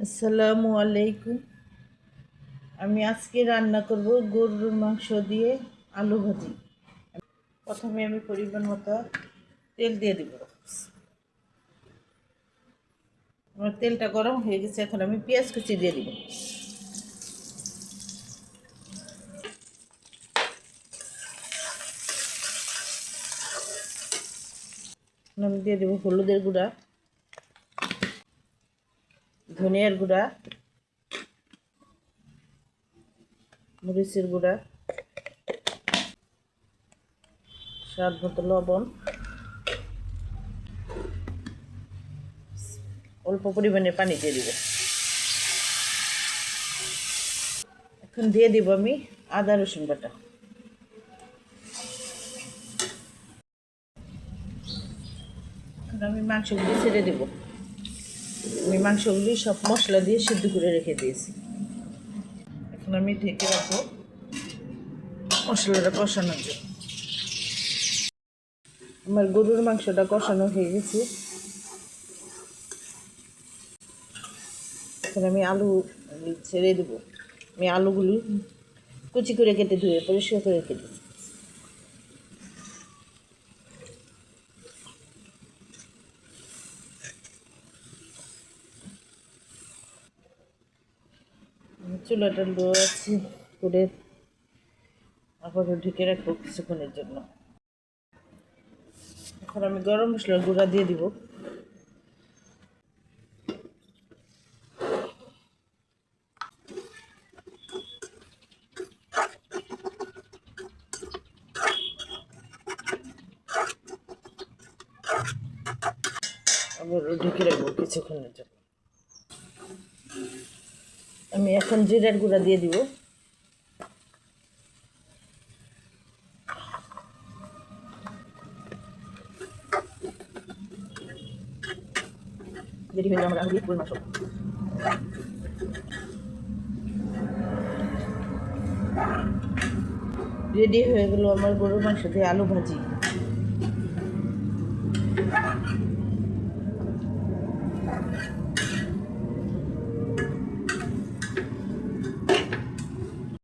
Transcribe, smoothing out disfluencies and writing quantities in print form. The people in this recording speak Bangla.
আসসালামু আলাইকুম। আমি আজকে রান্না করব গরুর মাংস দিয়ে আলু ভাজি। প্রথমে আমি পরিমাণ মতো তেল দিয়ে দিব। আমার তেলটা গরম হয়ে গেছে, এখন আমি পেঁয়াজ কুচি দিয়ে দিব। আমি দিয়ে দেবো হলুদের গুঁড়া, ধনিয়ার গুঁড়া, মরিচের গুঁড়া, স্বাদ মতো লবণ, অল্প পরিমাণে পানি দিয়ে দিব। এখন দিয়ে দিব আমি আদা রসুন বাটা। এখন আমি মাংসগুলি ছেড়ে দেব। আমি মাংসগুলি সব মশলা দিয়ে সিদ্ধ করে রেখে দিয়েছি। এখন আমি ঢেকে রাখবো মশলাটা কষানোর জন্য। আমার গরুর মাংসটা কষানো হয়ে গেছে। এখন আমি আলু ছেড়ে দেবো। আমি আলুগুলি কুচি করে কেটে ধুয়ে পরিষ্কার করে কেটে চুলাটা লো আছে করে আবারও ঢেকে রাখবো কিছুক্ষণের জন্য। এখন আমি গরম মশলার গুঁড়া দিয়ে দিব। আবারও ঢেকে রাখবো কিছুক্ষণের জন্য। আমি এখন জিরার গুঁড়া দিয়ে দিব। রেডি হয়ে গেল আমার আলু গরুর মাংস। রেডি হয়ে গেল আমার গরুর মাংস দিয়ে আলু ভাজি।